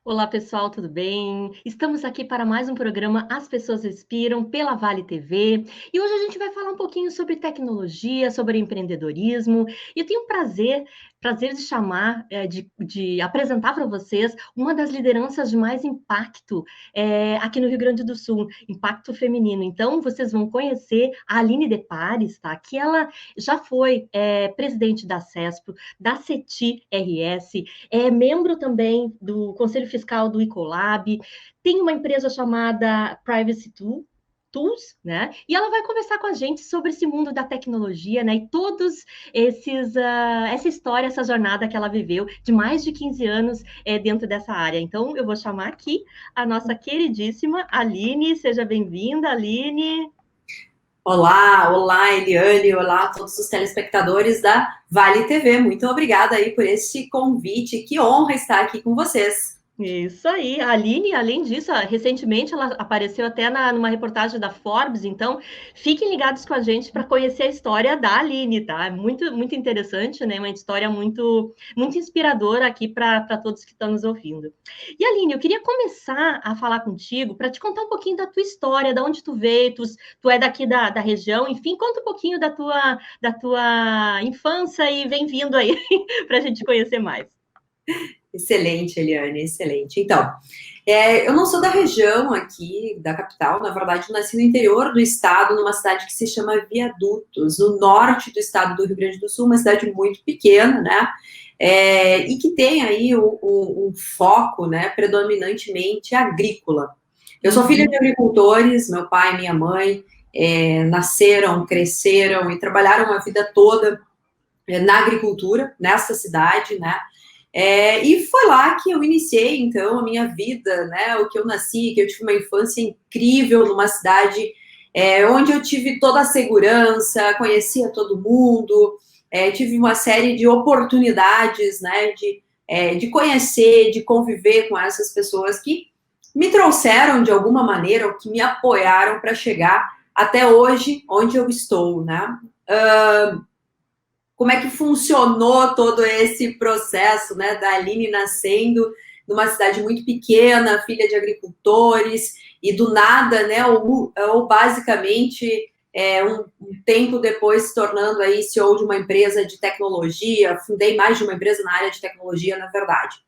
Olá, pessoal, tudo bem? Estamos aqui para mais um programa As Pessoas Inspiram pela Vale TV. E hoje a gente vai falar um pouquinho sobre tecnologia, sobre empreendedorismo. E eu tenho prazer de chamar, de apresentar para vocês uma das lideranças de mais impacto aqui no Rio Grande do Sul, impacto feminino. Então, vocês vão conhecer a Aline De Pares, tá? Que ela já foi presidente da CESP, da CETI RS, é membro também do Conselho Fiscal do Ecolab, tem uma empresa chamada Tools, né? E ela vai conversar com a gente sobre esse mundo da tecnologia, né? E todos essa história, essa jornada que ela viveu de mais de 15 anos dentro dessa área. Então, eu vou chamar aqui a nossa queridíssima Aline. Seja bem-vinda, Aline. Olá, olá, Eliane, olá a todos os telespectadores da Vale TV. Muito obrigada aí por este convite. Que honra estar aqui com vocês. Isso aí, a Aline, além disso, recentemente ela apareceu até numa reportagem da Forbes, então fiquem ligados com a gente para conhecer a história da Aline, tá? É muito interessante, né? Uma história muito inspiradora aqui para todos que estão nos ouvindo. E Aline, eu queria começar a falar contigo para te contar um pouquinho da tua história, da onde tu veio, tu é daqui da região, enfim, conta um pouquinho da tua infância e vem vindo aí para a gente conhecer mais. Excelente, Eliane, excelente. Então, eu não sou da região aqui, da capital, na verdade, eu nasci no interior do estado, numa cidade que se chama Viadutos, no norte do estado do Rio Grande do Sul, uma cidade muito pequena, né? E que tem aí um foco, né, predominantemente agrícola. Eu sou filha de agricultores, meu pai e minha mãe nasceram, cresceram e trabalharam a vida toda na agricultura, nessa cidade, né? E foi lá que eu iniciei, então, a minha vida, né? O que eu nasci, que eu tive uma infância incrível numa cidade onde eu tive toda a segurança, conhecia todo mundo, tive uma série de oportunidades, né? De conhecer, de conviver com essas pessoas que me trouxeram de alguma maneira, ou que me apoiaram para chegar até hoje, onde eu estou, né? Como é que funcionou todo esse processo, né, da Aline nascendo numa cidade muito pequena, filha de agricultores, e do nada, né, ou basicamente um tempo depois se tornando aí CEO de uma empresa de tecnologia, fundei mais de uma empresa na área de tecnologia, na verdade.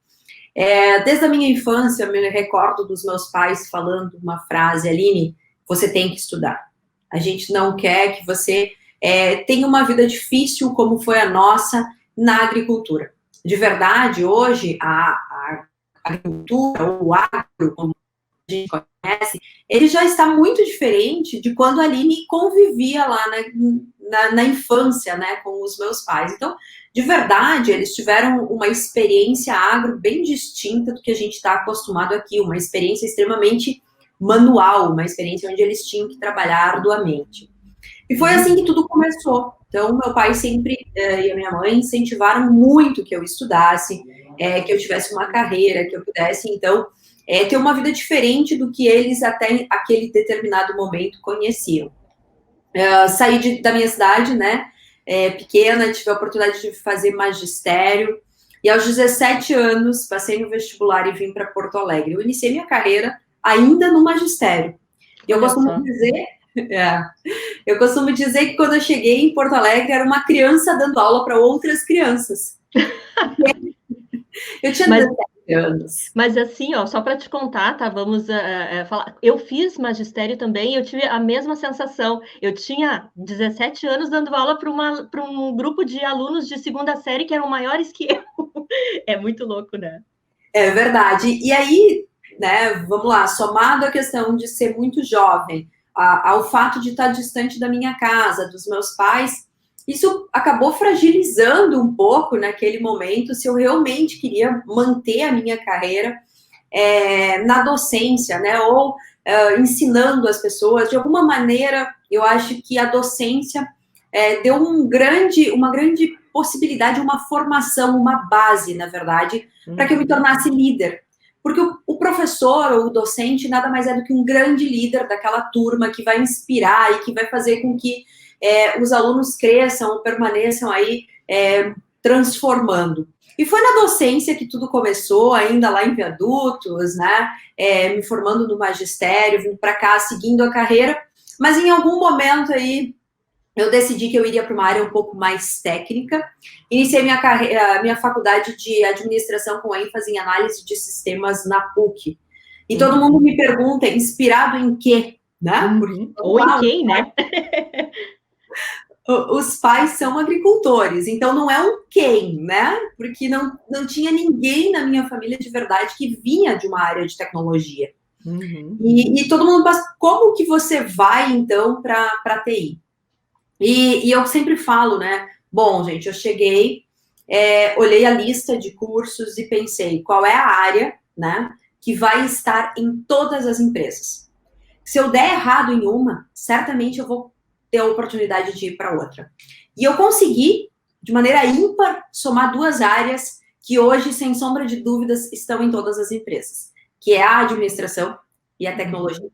Desde a minha infância, eu me recordo dos meus pais falando uma frase: Aline, você tem que estudar. A gente não quer que você tenha uma vida difícil como foi a nossa na agricultura. De verdade, hoje, a agricultura, ou o agro, como a gente conhece, ele já está muito diferente de quando a Aline convivia lá na infância, né, com os meus pais. Então, de verdade, eles tiveram uma experiência agro bem distinta do que a gente está acostumado aqui, uma experiência extremamente manual, uma experiência onde eles tinham que trabalhar arduamente. E foi assim que tudo começou. Então, meu pai sempre e a minha mãe incentivaram muito que eu estudasse, que eu tivesse uma carreira, que eu pudesse, então, ter uma vida diferente do que eles até aquele determinado momento conheciam. Saí da minha cidade, né, pequena, tive a oportunidade de fazer magistério, e aos 17 anos passei no vestibular e vim para Porto Alegre. Eu iniciei minha carreira ainda no magistério. E eu Olha costumo só. dizer, é, eu costumo dizer que quando eu cheguei em Porto Alegre era uma criança dando aula para outras crianças. Eu tinha Mas 17 anos. Mas assim, ó, só para te contar, tá? Vamos falar. Eu fiz magistério também, eu tive a mesma sensação. Eu tinha 17 anos dando aula para um grupo de alunos de segunda série que eram maiores que eu. É muito louco, né? É verdade. E aí, né, vamos lá, somado à questão de ser muito jovem, ao fato de estar distante da minha casa, dos meus pais, isso acabou fragilizando um pouco naquele momento se eu realmente queria manter a minha carreira na docência, né, ou ensinando as pessoas. De alguma maneira, eu acho que a docência deu uma grande possibilidade, uma formação, uma base, na verdade, para que eu me tornasse líder. Porque o professor ou o docente nada mais é do que um grande líder daquela turma que vai inspirar e que vai fazer com que os alunos cresçam, permaneçam aí transformando. E foi na docência que tudo começou, ainda lá em Viadutos, né? Me formando no magistério, vindo para cá, seguindo a carreira, mas em algum momento aí eu decidi que eu iria para uma área um pouco mais técnica. Iniciei minha faculdade de administração com ênfase em análise de sistemas na PUC. E todo mundo me pergunta, inspirado em quê? Né? Porque, ou em quem, né? Os pais são agricultores, então não é um quem, né? Porque não tinha ninguém na minha família de verdade que vinha de uma área de tecnologia. E todo mundo passa, como que você vai, então, para TI? E eu sempre falo, né? Bom, gente, eu cheguei, olhei a lista de cursos e pensei, qual é a área, né, que vai estar em todas as empresas? Se eu der errado em uma, certamente eu vou ter a oportunidade de ir para outra. E eu consegui, de maneira ímpar, somar duas áreas que hoje, sem sombra de dúvidas, estão em todas as empresas, que é a administração e a tecnologia.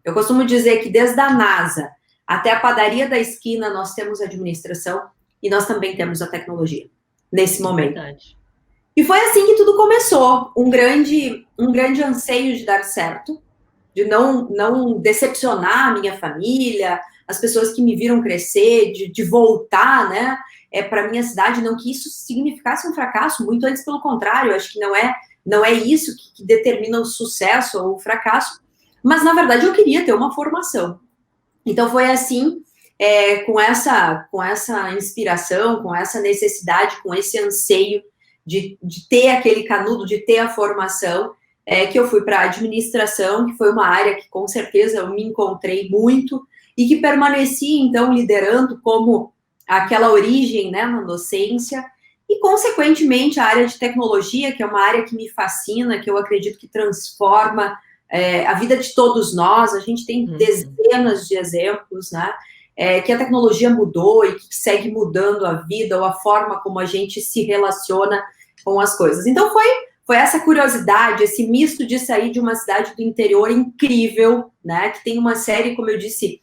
Eu costumo dizer que desde a NASA até a padaria da esquina nós temos a administração e nós também temos a tecnologia, nesse momento. Verdade. E foi assim que tudo começou, um grande anseio de dar certo, de não decepcionar a minha família, as pessoas que me viram crescer, de voltar, né, para a minha cidade, não que isso significasse um fracasso, muito antes pelo contrário, acho que não é isso que determina o sucesso ou o fracasso, mas na verdade eu queria ter uma formação. Então foi assim, com essa inspiração, com essa necessidade, com esse anseio de ter aquele canudo, de ter a formação, que eu fui para a administração, que foi uma área que com certeza eu me encontrei muito e que permaneci, então, liderando como aquela origem, né, na docência e, consequentemente, a área de tecnologia, que é uma área que me fascina, que eu acredito que transforma a vida de todos nós. A gente tem dezenas de exemplos, né, que a tecnologia mudou e que segue mudando a vida ou a forma como a gente se relaciona com as coisas. Então, foi essa curiosidade, esse misto de sair de uma cidade do interior incrível, né, que tem uma série, como eu disse,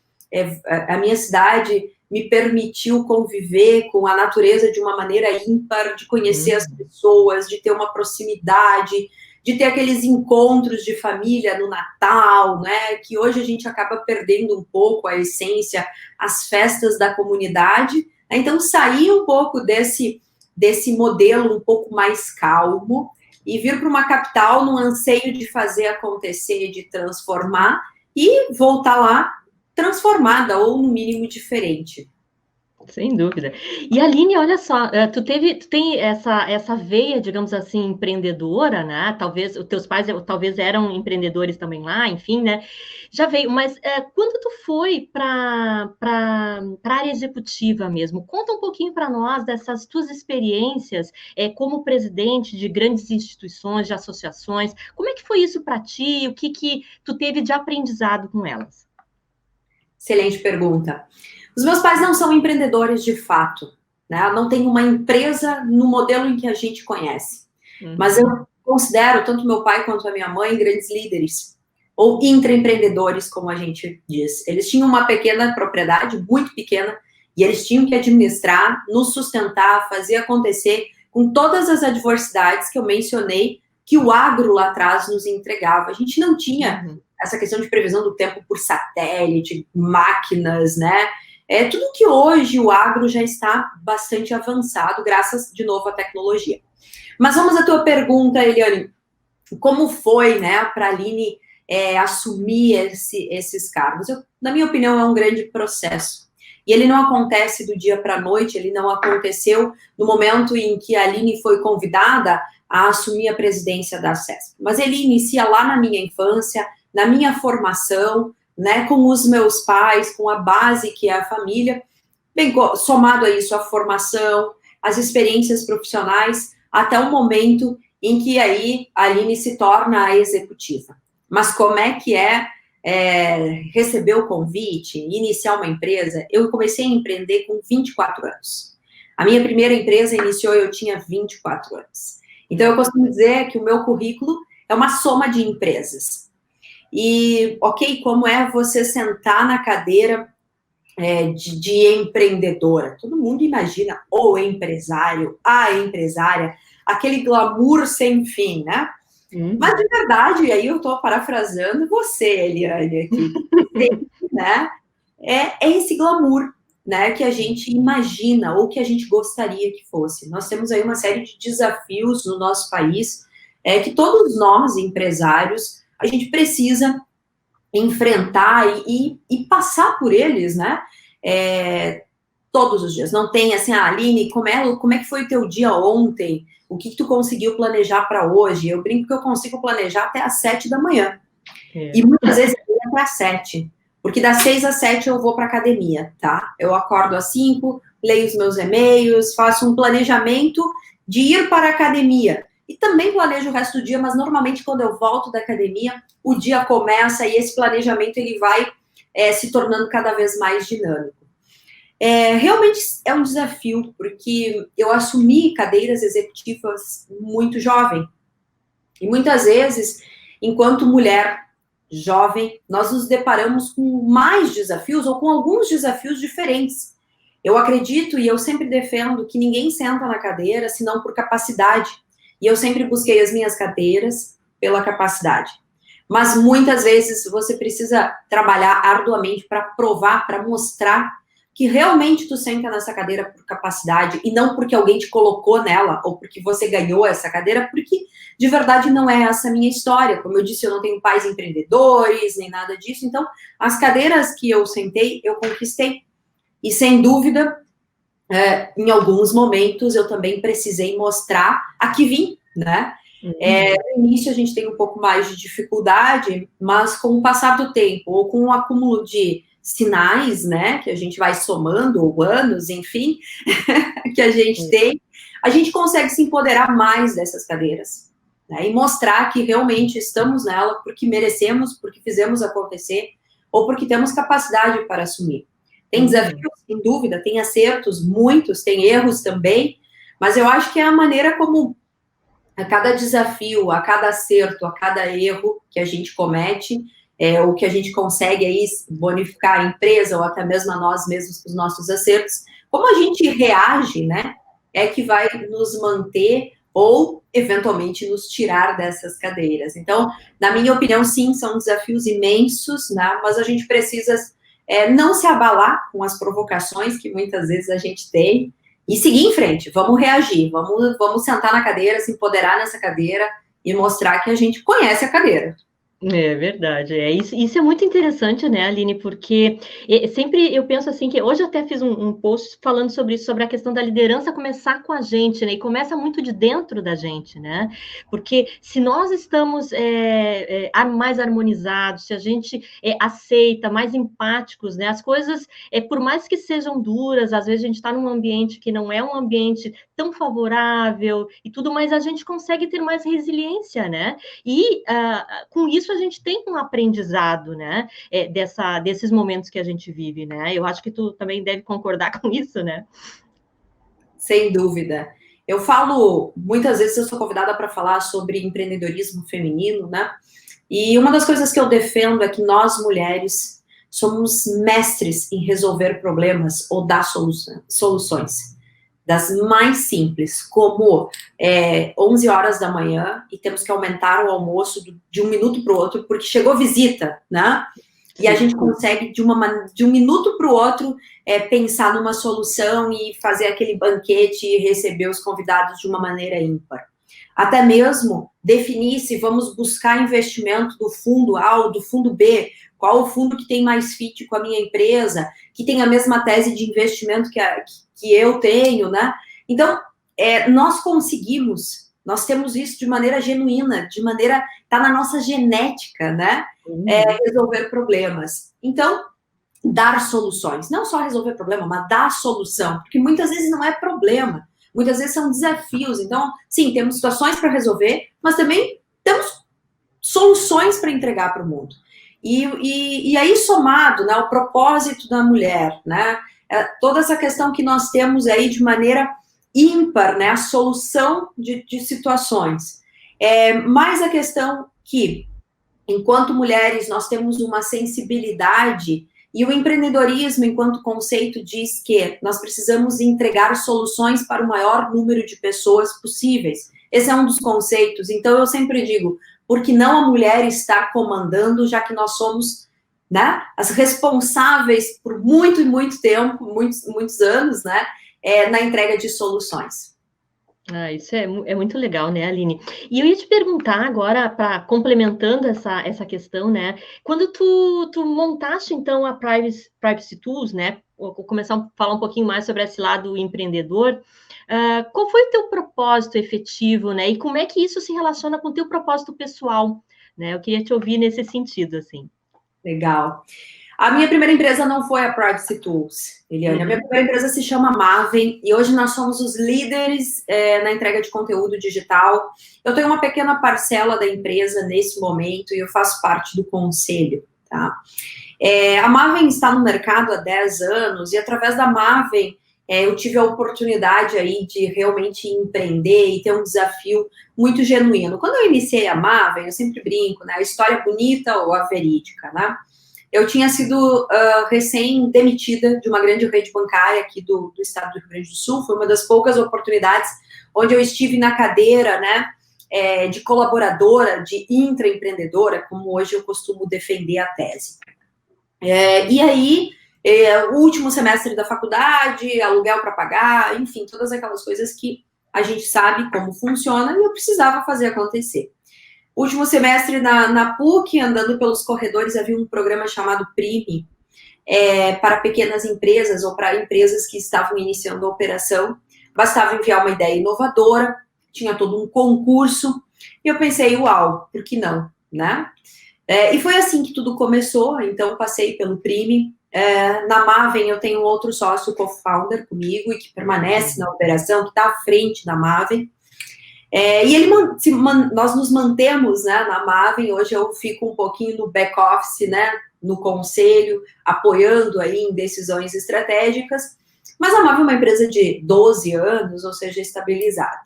a minha cidade me permitiu conviver com a natureza de uma maneira ímpar, de conhecer as pessoas, de ter uma proximidade, de ter aqueles encontros de família no Natal, né, que hoje a gente acaba perdendo um pouco a essência, as festas da comunidade, né? Então, sair um pouco desse modelo um pouco mais calmo e vir para uma capital no anseio de fazer acontecer, de transformar e voltar lá transformada ou no mínimo diferente. Sem dúvida. E Aline, olha só, tu tem essa veia, digamos assim, empreendedora, né? Talvez os teus pais talvez eram empreendedores também lá, enfim, né? Já veio, mas quando tu foi para a área executiva mesmo, conta um pouquinho para nós dessas tuas experiências como presidente de grandes instituições, de associações. Como é que foi isso para ti? O que tu teve de aprendizado com elas? Excelente pergunta. Os meus pais não são empreendedores de fato, né? Não tem uma empresa no modelo em que a gente conhece. Mas eu considero tanto meu pai quanto a minha mãe grandes líderes, ou intraempreendedores, como a gente diz. Eles tinham uma pequena propriedade, muito pequena, e eles tinham que administrar, nos sustentar, fazer acontecer com todas as adversidades que eu mencionei, que o agro lá atrás nos entregava. A gente não tinha essa questão de previsão do tempo por satélite, máquinas, né? Tudo que hoje o agro já está bastante avançado, graças, de novo, à tecnologia. Mas vamos à tua pergunta, Eliane. Como foi, né, para a Aline assumir esses cargos? Na minha opinião, é um grande processo. E ele não acontece do dia para a noite, ele não aconteceu no momento em que a Aline foi convidada a assumir a presidência da CESP. Mas ele inicia lá na minha infância, na minha formação, né, com os meus pais, com a base que é a família, bem, somado a isso a formação, as experiências profissionais, até o momento em que aí a Aline se torna a executiva. Mas como é que receber o convite, iniciar uma empresa? Eu comecei a empreender com 24 anos. A minha primeira empresa iniciou, eu tinha 24 anos. Então, eu costumo dizer que o meu currículo é uma soma de empresas. E, ok, como é você sentar na cadeira de empreendedora. Todo mundo imagina o empresário, a empresária, aquele glamour sem fim, né? Mas, de verdade, e aí eu estou parafraseando você, Eliane, aqui, né? É esse glamour, né, que a gente imagina ou que a gente gostaria que fosse. Nós temos aí uma série de desafios no nosso país, que todos nós, empresários, a gente precisa enfrentar e passar por eles, né? Todos os dias. Não tem assim, Aline, como é que foi o teu dia ontem? O que tu conseguiu planejar para hoje? Eu brinco que eu consigo planejar até às 7 da manhã. E muitas vezes até às 7. Porque das 6 às 7 eu vou para academia, tá? Eu acordo às 5, leio os meus e-mails, faço um planejamento de ir para a academia. E também planejo o resto do dia, mas normalmente quando eu volto da academia, o dia começa e esse planejamento ele vai se tornando cada vez mais dinâmico. Realmente é um desafio, porque eu assumi cadeiras executivas muito jovem. E muitas vezes, enquanto mulher jovem, nós nos deparamos com mais desafios ou com alguns desafios diferentes. Eu acredito e eu sempre defendo que ninguém senta na cadeira senão por capacidade. E eu sempre busquei as minhas cadeiras pela capacidade. Mas muitas vezes você precisa trabalhar arduamente para provar, para mostrar que realmente tu senta nessa cadeira por capacidade e não porque alguém te colocou nela ou porque você ganhou essa cadeira, porque de verdade não é essa a minha história. Como eu disse, eu não tenho pais empreendedores, nem nada disso. Então, as cadeiras que eu sentei, eu conquistei. E, sem dúvida, em alguns momentos, eu também precisei mostrar a que vim, né? No início, a gente tem um pouco mais de dificuldade, mas com o passar do tempo, ou com o acúmulo de sinais, né, que a gente vai somando, ou anos, enfim, que a gente tem, a gente consegue se empoderar mais dessas cadeiras, né, e mostrar que realmente estamos nela porque merecemos, porque fizemos acontecer, ou porque temos capacidade para assumir. Tem desafios, sem dúvida, tem acertos, muitos, tem erros também, mas eu acho que é a maneira como a cada desafio, a cada acerto, a cada erro que a gente comete, ou que a gente consegue aí bonificar a empresa, ou até mesmo a nós mesmos com os nossos acertos, como a gente reage, né, é que vai nos manter ou, eventualmente, nos tirar dessas cadeiras. Então, na minha opinião, sim, são desafios imensos, né, mas a gente precisa não se abalar com as provocações que muitas vezes a gente tem e seguir em frente, vamos reagir, vamos sentar na cadeira, se empoderar nessa cadeira e mostrar que a gente conhece a cadeira. É verdade, isso é muito interessante, né, Aline, porque sempre eu penso assim, que hoje eu até fiz um post falando sobre isso, sobre a questão da liderança começar com a gente, né, e começa muito de dentro da gente, né, porque se nós estamos mais harmonizados, se a gente aceita, mais empáticos, né, as coisas, por mais que sejam duras, às vezes a gente está num ambiente que não é um ambiente tão favorável e tudo, mas a gente consegue ter mais resiliência, né, e com isso a gente tem um aprendizado, né, desses momentos que a gente vive, né, eu acho que tu também deve concordar com isso, né? Sem dúvida. Eu falo, muitas vezes eu sou convidada para falar sobre empreendedorismo feminino, né, e uma das coisas que eu defendo é que nós, mulheres, somos mestres em resolver problemas ou dar soluções. Das mais simples, como 11 horas da manhã e temos que aumentar o almoço de um minuto para o outro, porque chegou visita, né? E a gente consegue, de um minuto para o outro, pensar numa solução e fazer aquele banquete e receber os convidados de uma maneira ímpar. Até mesmo definir se vamos buscar investimento do fundo A ou do fundo B, qual o fundo que tem mais fit com a minha empresa, que tem a mesma tese de investimento que eu tenho, né? Então, nós temos isso de maneira genuína, tá na nossa genética, né? Resolver problemas. Então, dar soluções. Não só resolver problema, mas dar solução. Porque muitas vezes não é problema. Muitas vezes são desafios. Então, sim, temos situações para resolver, mas também temos soluções para entregar para o mundo. E aí, somado, né, o propósito da mulher, né, toda essa questão que nós temos aí de maneira ímpar, né, a solução de situações. Mais a questão que, enquanto mulheres, nós temos uma sensibilidade E o empreendedorismo, enquanto conceito, diz que nós precisamos entregar soluções para o maior número de pessoas possíveis. Esse é um dos conceitos. Então, eu sempre digo, por que não a mulher está comandando, já que nós somos, né, as responsáveis por muito e muito tempo, muitos anos, né, na entrega de soluções. Isso é muito legal, né, Aline? E eu ia te perguntar agora, complementando essa questão, né? Quando tu montaste, então, a Privacy Tools, né? Vou começar a falar um pouquinho mais sobre esse lado empreendedor. Qual foi o teu propósito efetivo, né? E como é que isso se relaciona com o teu propósito pessoal, né? Eu queria te ouvir nesse sentido, assim. Legal. A minha primeira empresa não foi a Privacy Tools, Eliane. A minha primeira empresa se chama Maven e hoje nós somos os líderes na entrega de conteúdo digital. Eu tenho uma pequena parcela da empresa nesse momento e eu faço parte do conselho, tá? A Maven está no mercado há 10 anos e através da Maven eu tive a oportunidade aí de realmente empreender e ter um desafio muito genuíno. Quando eu iniciei a Maven, eu sempre brinco, né? A história bonita ou a verídica, né? Eu tinha sido recém-demitida de uma grande rede bancária aqui do estado do Rio Grande do Sul. Foi uma das poucas oportunidades onde eu estive na cadeira, né, de colaboradora, de intraempreendedora, como hoje eu costumo defender a tese. E aí, o último semestre da faculdade, aluguel para pagar, enfim, todas aquelas coisas que a gente sabe como funciona e eu precisava fazer acontecer. Último semestre na PUC, andando pelos corredores, havia um programa chamado PRIME, para pequenas empresas ou para empresas que estavam iniciando a operação. Bastava enviar uma ideia inovadora, tinha todo um concurso, e eu pensei, uau, por que não, né? E foi assim que tudo começou, então passei pelo PRIME. Na Maven eu tenho outro sócio co-founder comigo e que permanece na operação, que está à frente da Maven. E nós nos mantemos, né, na Maven. Hoje eu fico um pouquinho no back-office, né, no conselho, apoiando aí em decisões estratégicas, mas a Maven é uma empresa de 12 anos, ou seja, estabilizada.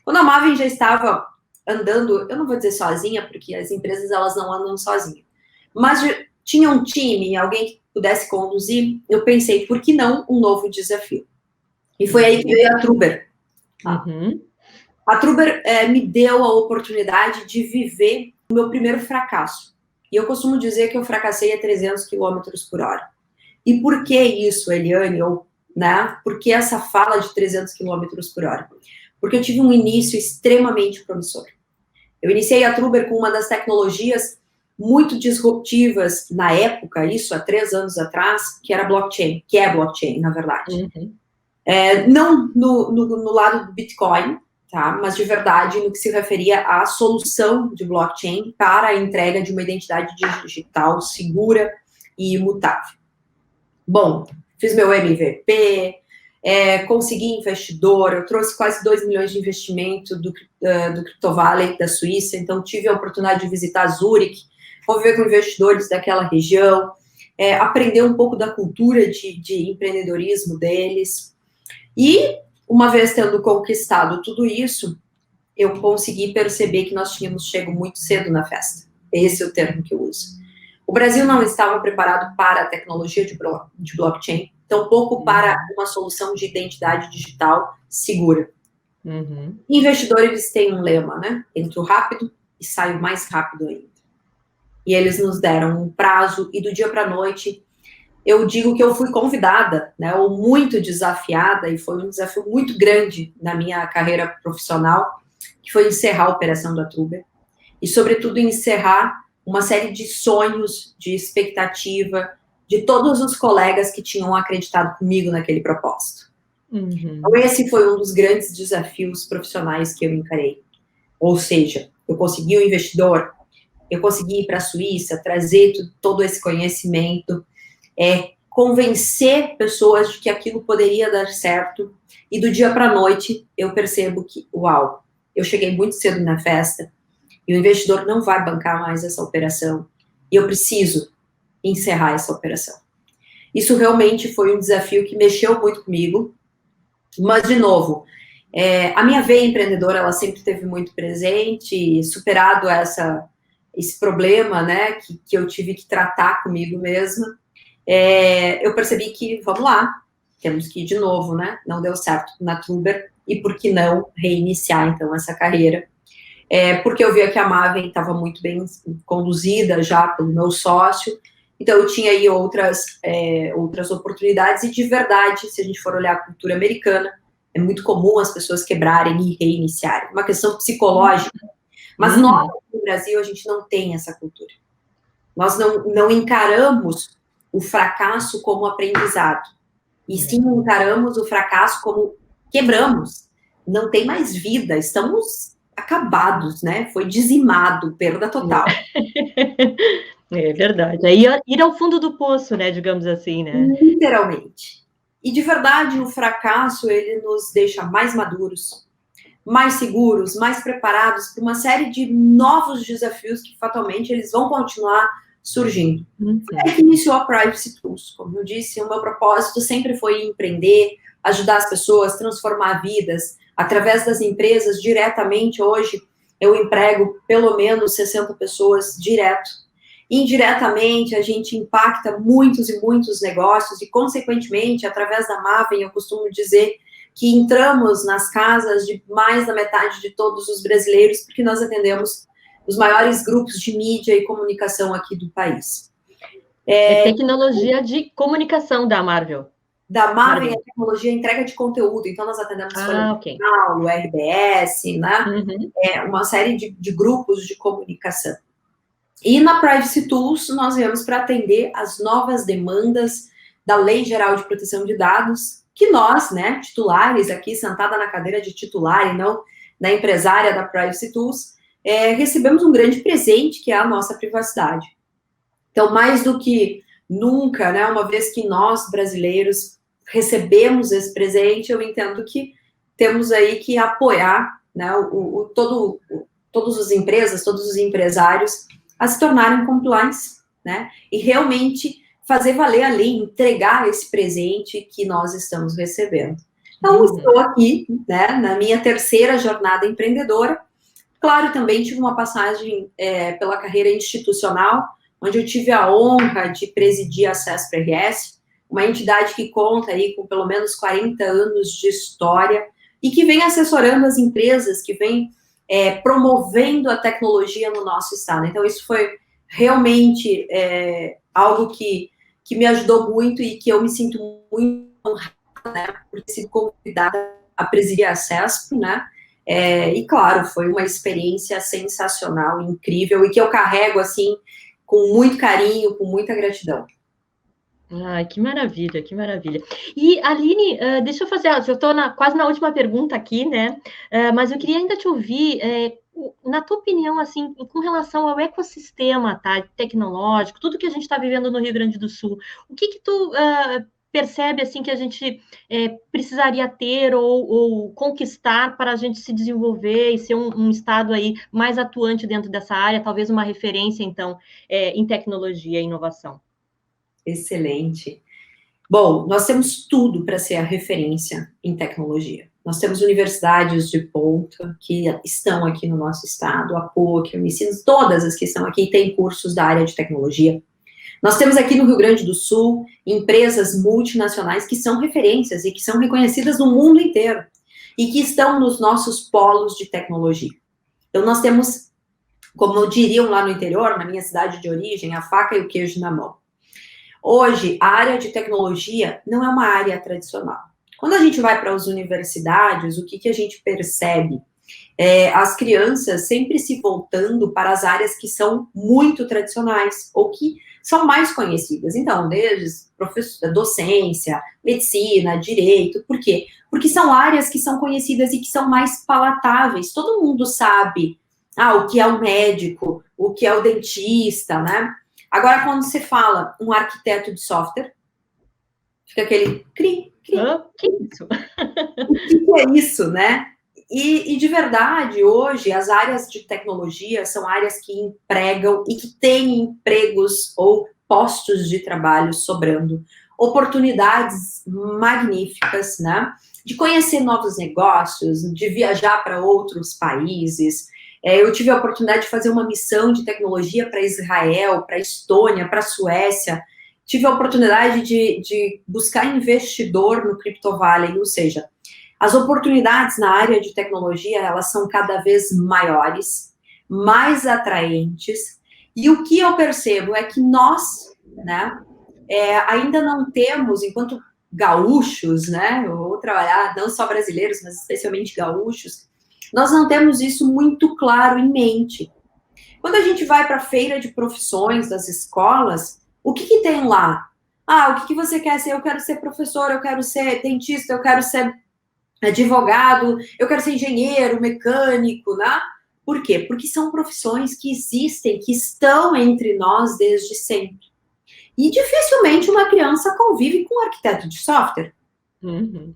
Quando a Maven já estava andando, eu não vou dizer sozinha, porque as empresas elas não andam sozinhas, mas tinha um time, alguém que pudesse conduzir, eu pensei, por que não um novo desafio? E foi aí que veio a Truber. Uhum. A Truber me deu a oportunidade de viver o meu primeiro fracasso. E eu costumo dizer que eu fracassei a 300 km por hora. E por que isso, Eliane? Né? Por que essa fala de 300 km por hora? Porque eu tive um início extremamente promissor. Eu iniciei a Truber com uma das tecnologias muito disruptivas na época, isso há 3 anos atrás, que era blockchain, que é blockchain, na verdade. Uhum. Não no lado do Bitcoin, tá? Mas de verdade no que se referia à solução de blockchain para a entrega de uma identidade digital segura e imutável. Bom, fiz meu MVP, consegui investidor, eu trouxe quase 2 milhões de investimento do Crypto Valley da Suíça, então tive a oportunidade de visitar Zurique, conviver com investidores daquela região, aprender um pouco da cultura de empreendedorismo deles. E, uma vez tendo conquistado tudo isso, eu consegui perceber que nós tínhamos chegado muito cedo na festa. Esse é o termo que eu uso. O Brasil não estava preparado para a tecnologia de blockchain, tampouco para uma solução de identidade digital segura. Uhum. Investidores têm um lema, né? Entro rápido e saio mais rápido ainda. E eles nos deram um prazo, e do dia para a noite, eu digo que eu fui convidada, né, ou muito desafiada, e foi um desafio muito grande na minha carreira profissional, que foi encerrar a operação da Truber, e sobretudo encerrar uma série de sonhos, de expectativa, de todos os colegas que tinham acreditado comigo naquele propósito. Uhum. Então esse foi um dos grandes desafios profissionais que eu encarei. Ou seja, eu consegui um investidor, eu consegui ir para a Suíça, trazer todo esse conhecimento, convencer pessoas de que aquilo poderia dar certo, e do dia para a noite eu percebo que, uau, eu cheguei muito cedo na festa, e o investidor não vai bancar mais essa operação, e eu preciso encerrar essa operação. Isso realmente foi um desafio que mexeu muito comigo, mas, de novo, a minha veia empreendedora, ela sempre esteve muito presente, superado esse problema, né, que eu tive que tratar comigo mesma. eu percebi que, vamos lá, temos que ir de novo, né? Não deu certo na Truber, e por que não reiniciar, então, essa carreira? Porque eu via que a Maven estava muito bem conduzida já pelo meu sócio, então eu tinha aí outras oportunidades, e de verdade, se a gente for olhar a cultura americana, é muito comum as pessoas quebrarem e reiniciarem, uma questão psicológica, mas nós, no Brasil, a gente não tem essa cultura. Nós não encaramos o fracasso como aprendizado, e sim encaramos o fracasso como quebramos, não tem mais vida, estamos acabados, né? Foi dizimado, perda total. É verdade. Aí ir ao fundo do poço, né? Digamos assim, né? Literalmente. E de verdade, o fracasso, ele nos deixa mais maduros, mais seguros, mais preparados para uma série de novos desafios que fatalmente eles vão continuar surgindo. Foi aí que iniciou a Privacy Tools. Como eu disse, o meu propósito sempre foi empreender, ajudar as pessoas, transformar vidas através das empresas diretamente. Hoje eu emprego pelo menos 60 pessoas direto. Indiretamente, a gente impacta muitos e muitos negócios e, consequentemente, através da Maven, eu costumo dizer que entramos nas casas de mais da metade de todos os brasileiros, porque nós atendemos os maiores grupos de mídia e comunicação aqui do país. Tecnologia de comunicação da Marvel. Da Maven é tecnologia entrega de conteúdo, então nós atendemos Folha de Paulo, RBS, né? Uma série de grupos de comunicação. E na Privacy Tools, nós viemos para atender as novas demandas da Lei Geral de Proteção de Dados, que nós, né, titulares aqui, sentada na cadeira de titular e não na empresária da Privacy Tools, recebemos um grande presente, que é a nossa privacidade. Então, mais do que nunca, né, uma vez que nós, brasileiros, recebemos esse presente, eu entendo que temos aí que apoiar, né, todas as empresas, todos os empresários a se tornarem compliance, né, e realmente fazer valer a lei, entregar esse presente que nós estamos recebendo. Então, estou aqui, né, na minha terceira jornada empreendedora. Claro, também tive uma passagem pela carreira institucional, onde eu tive a honra de presidir a CESP-RS, uma entidade que conta aí com pelo menos 40 anos de história e que vem assessorando as empresas, que vem promovendo a tecnologia no nosso estado. Então, isso foi realmente algo que me ajudou muito e que eu me sinto muito honrada, né, por ter sido convidada a presidir a CESP, né? E, claro, foi uma experiência sensacional, incrível, e que eu carrego, assim, com muito carinho, com muita gratidão. Ai, que maravilha, que maravilha. E, Aline, deixa eu fazer, eu estou quase na última pergunta aqui, né? Mas eu queria ainda te ouvir, na tua opinião, assim, com relação ao ecossistema, tá, tecnológico, tudo que a gente está vivendo no Rio Grande do Sul, o que tu percebe, assim, que a gente precisaria ter ou conquistar para a gente se desenvolver e ser um estado aí mais atuante dentro dessa área, talvez uma referência, então, em tecnologia e inovação? Excelente. Bom, nós temos tudo para ser a referência em tecnologia. Nós temos universidades de ponta que estão aqui no nosso estado, a PUC, a Unicinos, todas as que estão aqui têm cursos da área de tecnologia. Nós temos aqui no Rio Grande do Sul empresas multinacionais que são referências e que são reconhecidas no mundo inteiro e que estão nos nossos polos de tecnologia. Então, nós temos, como diriam lá no interior, na minha cidade de origem, a faca e o queijo na mão. Hoje, a área de tecnologia não é uma área tradicional. Quando a gente vai para as universidades, o que a gente percebe? As crianças sempre se voltando para as áreas que são muito tradicionais, ou que são mais conhecidas. Então, desde docência, medicina, direito. Por quê? Porque são áreas que são conhecidas e que são mais palatáveis. Todo mundo sabe o que é o médico, o que é o dentista, né? Agora, quando você fala um arquiteto de software, fica aquele cri. Que isso? O que é isso, né? E de verdade, hoje, as áreas de tecnologia são áreas que empregam e que têm empregos ou postos de trabalho sobrando, oportunidades magníficas, né? De conhecer novos negócios, de viajar para outros países. Eu tive a oportunidade de fazer uma missão de tecnologia para Israel, para Estônia, para Suécia, tive a oportunidade de buscar investidor no Crypto Valley, ou seja, as oportunidades na área de tecnologia, elas são cada vez maiores, mais atraentes, e o que eu percebo é que nós, né, ainda não temos, enquanto gaúchos, né, eu vou trabalhar não só brasileiros, mas especialmente gaúchos, nós não temos isso muito claro em mente. Quando a gente vai para a feira de profissões das escolas, o que tem lá? O que você quer ser? Eu quero ser professor, eu quero ser dentista, eu quero ser advogado, eu quero ser engenheiro, mecânico, né? Por quê? Porque são profissões que existem, que estão entre nós desde sempre. E dificilmente uma criança convive com um arquiteto de software. Uhum.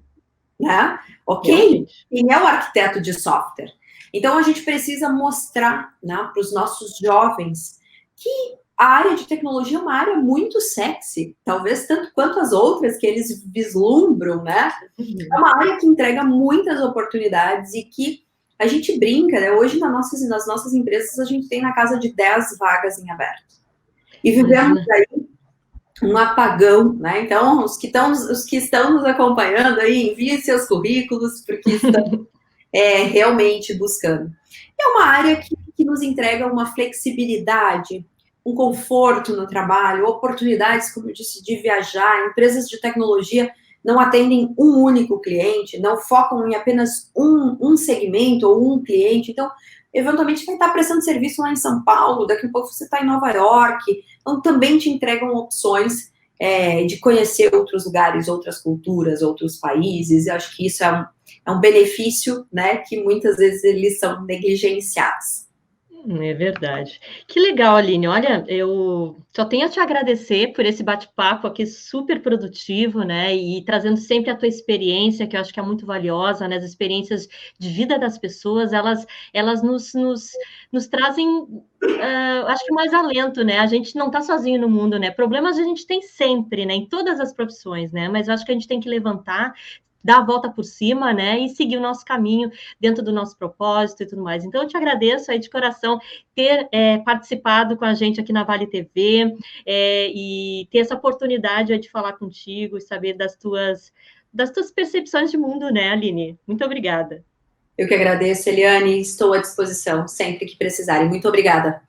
Né? Ok? Realmente. Quem é o arquiteto de software? Então, a gente precisa mostrar, né, para os nossos jovens que a área de tecnologia é uma área muito sexy, talvez tanto quanto as outras que eles vislumbram, né? Uhum. É uma área que entrega muitas oportunidades e que a gente brinca, né? Hoje, nas nossas empresas, a gente tem na casa de 10 vagas em aberto. E vivemos aí um apagão, né? Então, os que estão nos acompanhando aí, enviem seus currículos, porque estão realmente buscando. É uma área que nos entrega uma flexibilidade, um conforto no trabalho, oportunidades, como eu disse, de viajar. Empresas de tecnologia não atendem um único cliente, não focam em apenas um segmento ou um cliente. Então, eventualmente, vai estar prestando serviço lá em São Paulo, daqui a pouco você está em Nova York. Então, também te entregam opções de conhecer outros lugares, outras culturas, outros países. Eu acho que isso é um benefício, né, que muitas vezes eles são negligenciados. É verdade. Que legal, Aline. Olha, eu só tenho a te agradecer por esse bate-papo aqui super produtivo, né? E trazendo sempre a tua experiência, que eu acho que é muito valiosa, né? As experiências de vida das pessoas, elas nos trazem, acho que mais alento, né? A gente não está sozinho no mundo, né? Problemas a gente tem sempre, né? Em todas as profissões, né? Mas eu acho que a gente tem que levantar, dar a volta por cima, né, e seguir o nosso caminho dentro do nosso propósito e tudo mais. Então, eu te agradeço aí de coração ter participado com a gente aqui na Vale TV e ter essa oportunidade aí de falar contigo e saber das tuas percepções de mundo, né, Aline? Muito obrigada. Eu que agradeço, Eliane, estou à disposição sempre que precisarem. Muito obrigada.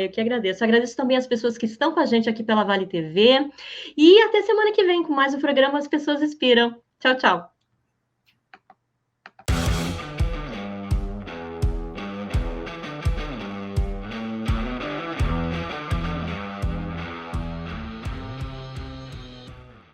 Eu que agradeço. Agradeço também as pessoas que estão com a gente aqui pela Vale TV. E até semana que vem com mais um programa As Pessoas Inspiram. Tchau, tchau.